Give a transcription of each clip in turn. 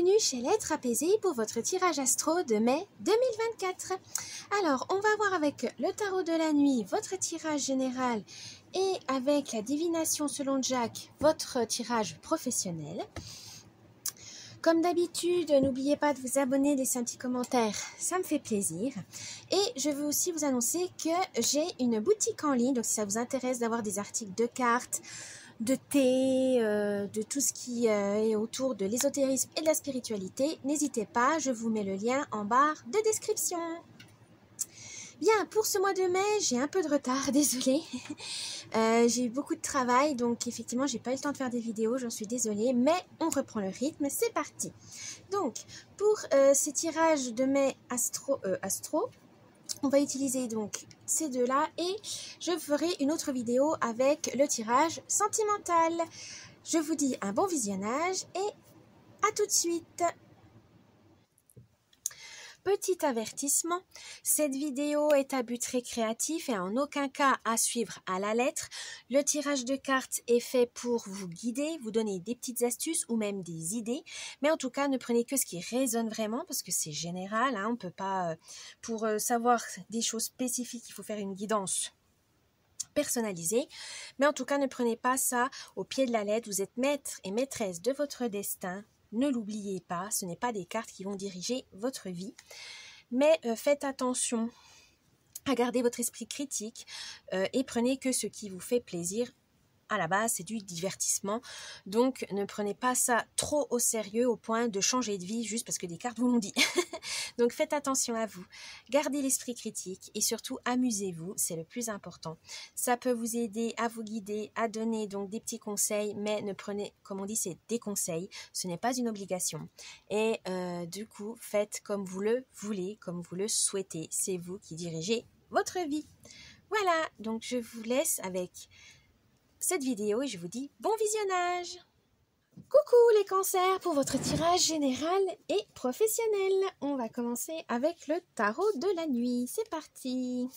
bienvenue chez l'être apaisé pour votre tirage astro de mai 2024. Alors, on va voir avec le tarot de la nuit votre tirage général et avec la divination selon Jack votre tirage professionnel. Comme d'habitude, n'oubliez pas de vous abonner, laisser un petit commentaire, ça me fait plaisir. Et je veux aussi vous annoncer que j'ai une boutique en ligne, donc si ça vous intéresse d'avoir des articles de cartes, de thé, de tout ce qui est autour de l'ésotérisme et de la spiritualité, n'hésitez pas, je vous mets le lien en barre de description. Bien, pour ce mois de mai, j'ai un peu de retard, désolée. J'ai eu beaucoup de travail, donc effectivement, j'ai pas eu le temps de faire des vidéos, j'en suis désolée, mais on reprend le rythme, c'est parti. Donc, pour ces tirages de mai astro, on va utiliser donc ces deux-là et je ferai une autre vidéo avec le tirage sentimental. Je vous dis un bon visionnage et à tout de suite. Petit avertissement, cette vidéo est à but récréatif et en aucun cas à suivre à la lettre. Le tirage de cartes est fait pour vous guider, vous donner des petites astuces ou même des idées. Mais en tout cas, ne prenez que ce qui résonne vraiment parce que c'est général. On ne peut pas, pour savoir des choses spécifiques, il faut faire une guidance personnalisée. Mais en tout cas, ne prenez pas ça au pied de la lettre. Vous êtes maître et maîtresse de votre destin. Ne l'oubliez pas, ce n'est pas des cartes qui vont diriger votre vie. Mais faites attention à garder votre esprit critique et prenez que ce qui vous fait plaisir. À la base, c'est du divertissement. Donc, ne prenez pas ça trop au sérieux au point de changer de vie juste parce que des cartes vous l'ont dit. Donc, faites attention à vous. Gardez l'esprit critique et surtout, amusez-vous. C'est le plus important. Ça peut vous aider à vous guider, à donner donc des petits conseils, mais ne prenez, comme on dit, c'est des conseils. Ce n'est pas une obligation. Et du coup, faites comme vous le voulez, comme vous le souhaitez. C'est vous qui dirigez votre vie. Voilà, donc je vous laisse avec cette vidéo et je vous dis bon visionnage. Coucou les cancers pour votre tirage général et professionnel. On va commencer avec le tarot de la nuit. C'est parti.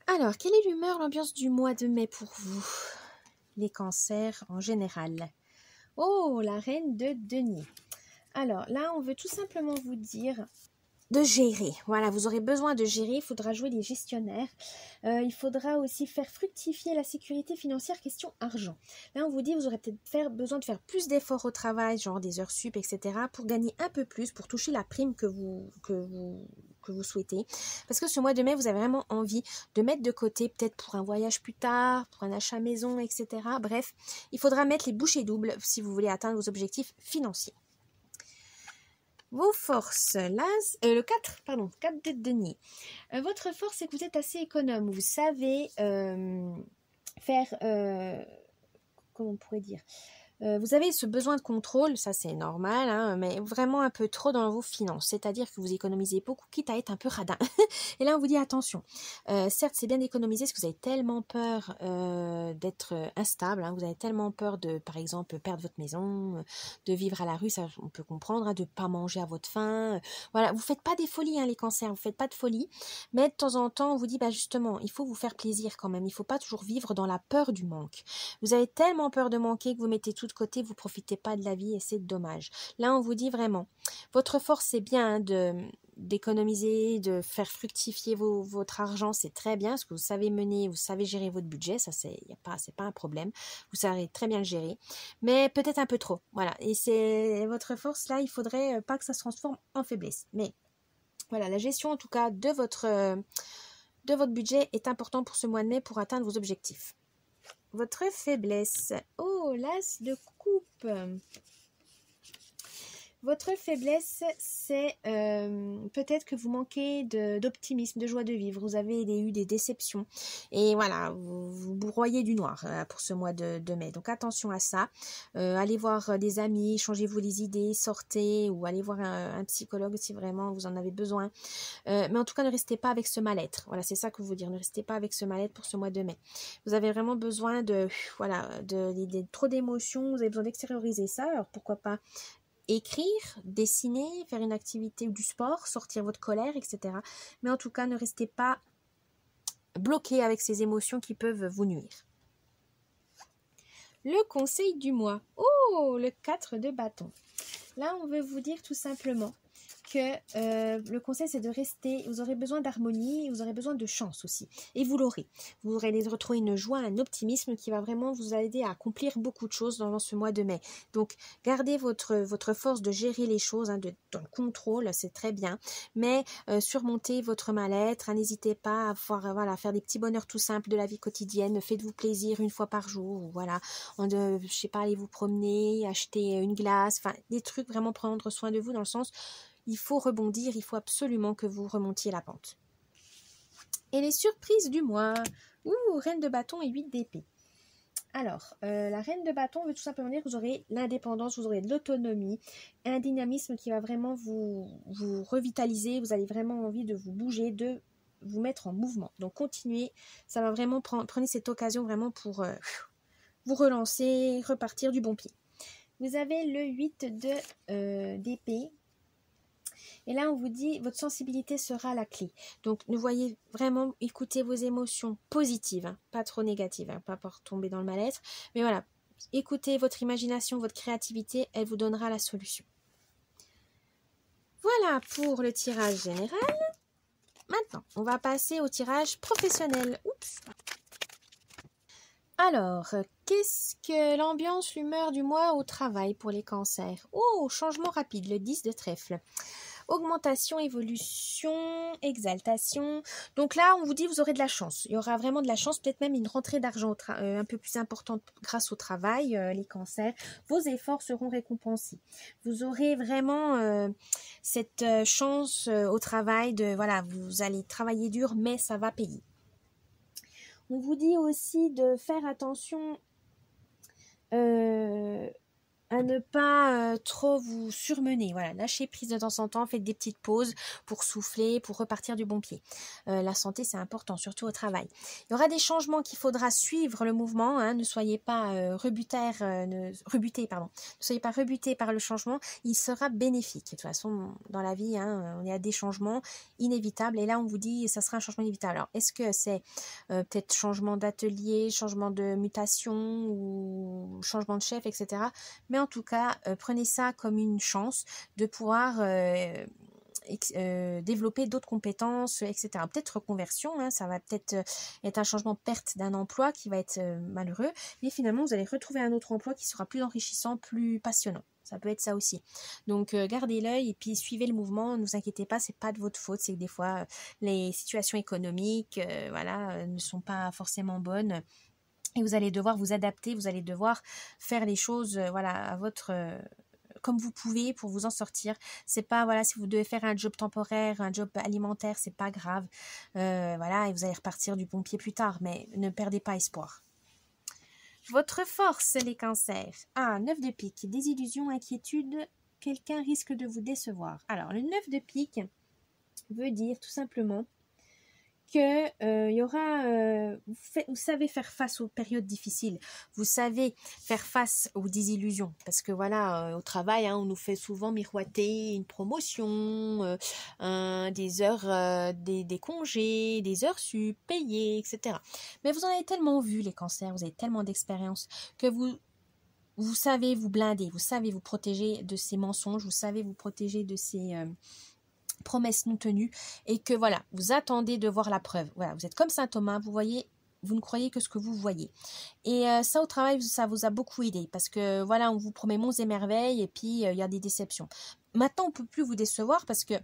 Alors, quelle est l'humeur, l'ambiance du mois de mai pour vous, les cancers en général? Oh, la reine de denier. Alors là, on veut tout simplement vous dire de gérer. Voilà, vous aurez besoin de gérer, il faudra jouer les gestionnaires. Il faudra aussi faire fructifier la sécurité financière, question argent. Là, on vous dit, vous aurez peut-être besoin de faire plus d'efforts au travail, genre des heures sup, etc., pour gagner un peu plus, pour toucher la prime que vous souhaitez. Parce que ce mois de mai, vous avez vraiment envie de mettre de côté, peut-être pour un voyage plus tard, pour un achat maison, etc. Bref, il faudra mettre les bouchées doubles si vous voulez atteindre vos objectifs financiers. Vos forces, le 4 de denier. Votre force, c'est que vous êtes assez économe. Vous savez faire, comment on pourrait dire, vous avez ce besoin de contrôle, ça c'est normal, mais vraiment un peu trop dans vos finances. C'est-à-dire que vous économisez beaucoup, quitte à être un peu radin. Et là, on vous dit attention. Certes, c'est bien d'économiser parce que vous avez tellement peur d'être instable. Vous avez tellement peur de, par exemple, perdre votre maison, de vivre à la rue, ça on peut comprendre, de ne pas manger à votre faim. Voilà, vous ne faites pas des folies, les cancers, vous ne faites pas de folie. Mais de temps en temps, on vous dit, justement, il faut vous faire plaisir quand même. Il ne faut pas toujours vivre dans la peur du manque. Vous avez tellement peur de manquer que vous mettez tout de côté, vous profitez pas de la vie et c'est dommage. Là, on vous dit vraiment, votre force, c'est bien d'économiser, de faire fructifier votre argent, c'est très bien, parce que vous savez mener, vous savez gérer votre budget, ça c'est pas un problème, vous savez très bien le gérer, mais peut-être un peu trop, voilà, et c'est votre force là, il faudrait pas que ça se transforme en faiblesse, mais voilà, la gestion en tout cas de votre budget est important pour ce mois de mai pour atteindre vos objectifs. Votre faiblesse. Oh, l'as de coupe. Votre faiblesse, c'est peut-être que vous manquez d'optimisme, de joie de vivre. Vous avez eu des déceptions. Et voilà, vous broyez du noir pour ce mois de mai. Donc attention à ça. Allez voir des amis, changez-vous les idées, sortez ou allez voir un psychologue si vraiment vous en avez besoin. Mais en tout cas, ne restez pas avec ce mal-être. Voilà, c'est ça que je veux dire. Ne restez pas avec ce mal-être pour ce mois de mai. Vous avez vraiment besoin de trop d'émotions. Vous avez besoin d'extérioriser ça. Alors pourquoi pas écrire, dessiner, faire une activité ou du sport, sortir votre colère, etc. Mais en tout cas, ne restez pas bloqué avec ces émotions qui peuvent vous nuire. Le conseil du mois. Oh, Oh, le 4 de bâton. Là, on veut vous dire tout simplement que le conseil, c'est de rester. Vous aurez besoin d'harmonie, vous aurez besoin de chance aussi. Et vous l'aurez. Vous aurez retrouver une joie, un optimisme qui va vraiment vous aider à accomplir beaucoup de choses dans ce mois de mai. Donc, gardez votre force de gérer les choses, hein, dans le contrôle, c'est très bien. Mais surmontez votre mal-être. Hein, n'hésitez pas à faire des petits bonheurs tout simples de la vie quotidienne. Faites-vous plaisir une fois par jour. Voilà. Je sais pas, allez vous promener, acheter une glace. Enfin, des trucs, vraiment prendre soin de vous dans le sens... Il faut rebondir, il faut absolument que vous remontiez la pente. Et les surprises du mois. Reine de bâton et 8 d'épée. Alors, la reine de bâton veut tout simplement dire que vous aurez l'indépendance, vous aurez de l'autonomie, un dynamisme qui va vraiment vous revitaliser. Vous avez vraiment envie de vous bouger, de vous mettre en mouvement. Donc, continuez. Ça va vraiment prenez cette occasion vraiment pour vous relancer, repartir du bon pied. Vous avez le 8 d'épée. Et là, on vous dit, votre sensibilité sera la clé. Donc, ne voyez vraiment, écoutez vos émotions positives, hein, pas trop négatives, hein, pas pour tomber dans le mal-être. Mais voilà, écoutez votre imagination, votre créativité, elle vous donnera la solution. Voilà pour le tirage général. Maintenant, on va passer au tirage professionnel. Oups. Alors, qu'est-ce que l'ambiance, l'humeur du mois au travail pour les cancers? Oh, changement rapide, le 10 de trèfle. Augmentation, évolution, exaltation. Donc là, on vous dit, vous aurez de la chance. Il y aura vraiment de la chance, peut-être même une rentrée d'argent un peu plus importante grâce au travail, les cancers. Vos efforts seront récompensés. Vous aurez vraiment cette chance au travail vous allez travailler dur, mais ça va payer. On vous dit aussi de faire attention à ne pas trop vous surmener. Voilà, lâchez prise de temps en temps, faites des petites pauses pour souffler, pour repartir du bon pied. La santé, c'est important, surtout au travail. Il y aura des changements qu'il faudra suivre le mouvement. Hein, ne soyez pas rebutés, Ne soyez pas rebutés par le changement. Il sera bénéfique. De toute façon, dans la vie, hein, on est à des changements inévitables. Et là, on vous dit, ça sera un changement inévitable. Alors, est-ce que c'est peut-être changement d'atelier, changement de mutation ou changement de chef, etc. Mais en tout cas, prenez ça comme une chance de pouvoir développer d'autres compétences, etc. Peut-être reconversion, hein, ça va peut-être être un changement perte d'un emploi qui va être malheureux, mais finalement, vous allez retrouver un autre emploi qui sera plus enrichissant, plus passionnant. Ça peut être ça aussi. Donc, gardez l'œil et puis suivez le mouvement. Ne vous inquiétez pas, c'est pas de votre faute. C'est que des fois, les situations économiques ne sont pas forcément bonnes. Et vous allez devoir vous adapter, vous allez devoir faire les choses à votre comme vous pouvez pour vous en sortir. C'est pas si vous devez faire un job temporaire, un job alimentaire, c'est pas grave. Et vous allez repartir du bon pied plus tard, mais ne perdez pas espoir. Votre force, les cancers. 9 de pique, désillusion, inquiétude, quelqu'un risque de vous décevoir. Alors, le 9 de pique veut dire tout simplement que y aura, vous savez faire face aux périodes difficiles, vous savez faire face aux désillusions, parce que au travail, on nous fait souvent miroiter une promotion, des heures, des congés, des heures sup payées, etc. Mais vous en avez tellement vu les cancers, vous avez tellement d'expérience que vous savez vous blinder, vous savez vous protéger de ces mensonges, vous savez vous protéger de ces promesses non tenues, et que vous attendez de voir la preuve. Vous êtes comme saint Thomas, vous voyez, vous ne croyez que ce que vous voyez. Et ça au travail, ça vous a beaucoup aidé, parce que on vous promet monts et merveilles, et puis il y a des déceptions. Maintenant, on peut plus vous décevoir parce que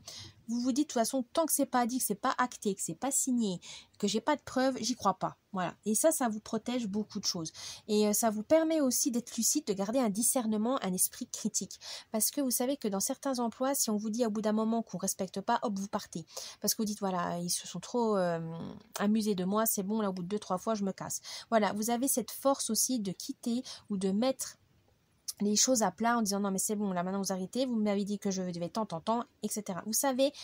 vous vous dites de toute façon, tant que c'est pas dit, que c'est pas acté, que c'est pas signé, que j'ai pas de preuves, j'y crois pas. Voilà. Et ça vous protège beaucoup de choses. Et ça vous permet aussi d'être lucide, de garder un discernement, un esprit critique. Parce que vous savez que dans certains emplois, si on vous dit au bout d'un moment qu'on respecte pas, hop, vous partez. Parce que vous dites, ils se sont trop amusés de moi, c'est bon, là, au bout de 2-3 fois, je me casse. Vous avez cette force aussi de quitter ou de mettre les choses à plat en disant non mais c'est bon, là maintenant vous arrêtez, vous m'avez dit que je devais tant, etc. Vous savez,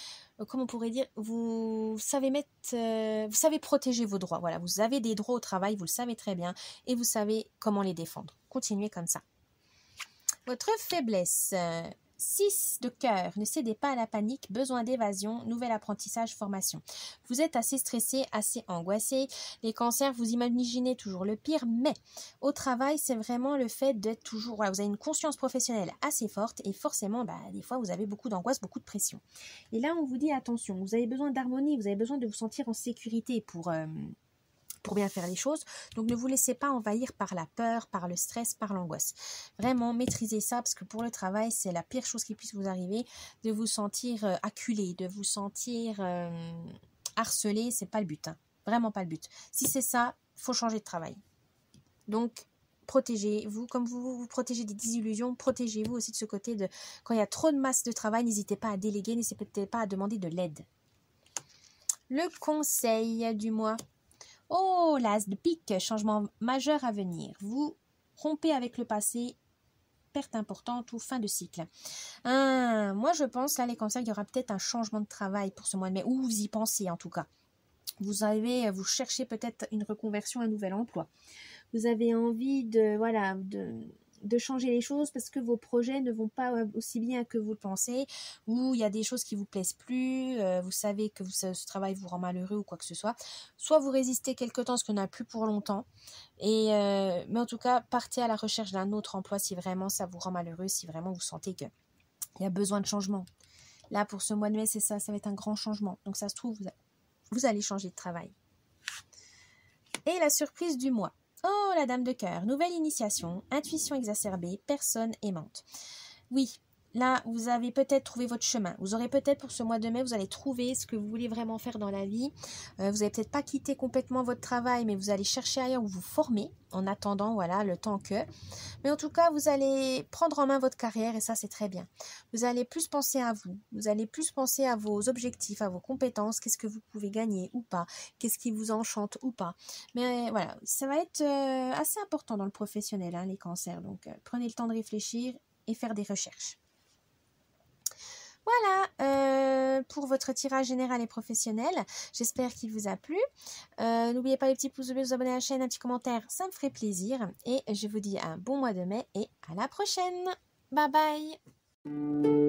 comment on pourrait dire, vous savez vous savez protéger vos droits. Vous avez des droits au travail, vous le savez très bien, et vous savez comment les défendre. Continuez comme ça. Votre faiblesse, 6 de cœur, ne cédez pas à la panique, besoin d'évasion, nouvel apprentissage, formation. Vous êtes assez stressé, assez angoissé. Les cancers, vous imaginez toujours le pire, mais au travail, c'est vraiment le fait d'être toujours... Voilà, vous avez une conscience professionnelle assez forte et forcément, des fois, vous avez beaucoup d'angoisse, beaucoup de pression. Et là, on vous dit attention, vous avez besoin d'harmonie, vous avez besoin de vous sentir en sécurité pour bien faire les choses. Donc, ne vous laissez pas envahir par la peur, par le stress, par l'angoisse. Vraiment, maîtrisez ça parce que pour le travail, c'est la pire chose qui puisse vous arriver, de vous sentir acculé, de vous sentir harcelé. C'est pas le but, hein. Vraiment pas le but. Si c'est ça, il faut changer de travail. Donc, protégez-vous, comme vous vous protégez des désillusions, protégez-vous aussi de ce côté de quand il y a trop de masse de travail, n'hésitez pas à déléguer, n'hésitez pas à demander de l'aide. Le conseil du mois. Oh, l'as de pique, changement majeur à venir. Vous rompez avec le passé, perte importante ou fin de cycle. Moi, je pense, là, les cancers, il y aura peut-être un changement de travail pour ce mois de mai, ou vous y pensez en tout cas. Vous cherchez peut-être une reconversion, un nouvel emploi. Vous avez envie de changer les choses parce que vos projets ne vont pas aussi bien que vous le pensez, ou il y a des choses qui vous plaisent plus, vous savez que ce travail vous rend malheureux ou quoi que ce soit. Soit vous résistez quelque temps, ce qu'on n'a plus pour longtemps, mais en tout cas, partez à la recherche d'un autre emploi si vraiment ça vous rend malheureux, si vraiment vous sentez qu'il y a besoin de changement. Là, pour ce mois de mai, c'est ça va être un grand changement. Donc ça se trouve, vous allez changer de travail. Et la surprise du mois. Oh, la dame de cœur, nouvelle initiation, intuition exacerbée, personne aimante. Oui, là, vous avez peut-être trouvé votre chemin. Vous aurez peut-être pour ce mois de mai, vous allez trouver ce que vous voulez vraiment faire dans la vie. Vous n'allez peut-être pas quitter complètement votre travail, mais vous allez chercher ailleurs où vous former en attendant, voilà, le temps que. Mais en tout cas, vous allez prendre en main votre carrière et ça, c'est très bien. Vous allez plus penser à vous. Vous allez plus penser à vos objectifs, à vos compétences, qu'est-ce que vous pouvez gagner ou pas, qu'est-ce qui vous enchante ou pas. Mais voilà, ça va être assez important dans le professionnel, hein, les cancers. Donc, prenez le temps de réfléchir et faire des recherches. Voilà pour votre tirage général et professionnel. J'espère qu'il vous a plu. N'oubliez pas les petits pouces bleus, vous abonner à la chaîne, un petit commentaire, ça me ferait plaisir. Et je vous dis un bon mois de mai et à la prochaine. Bye bye.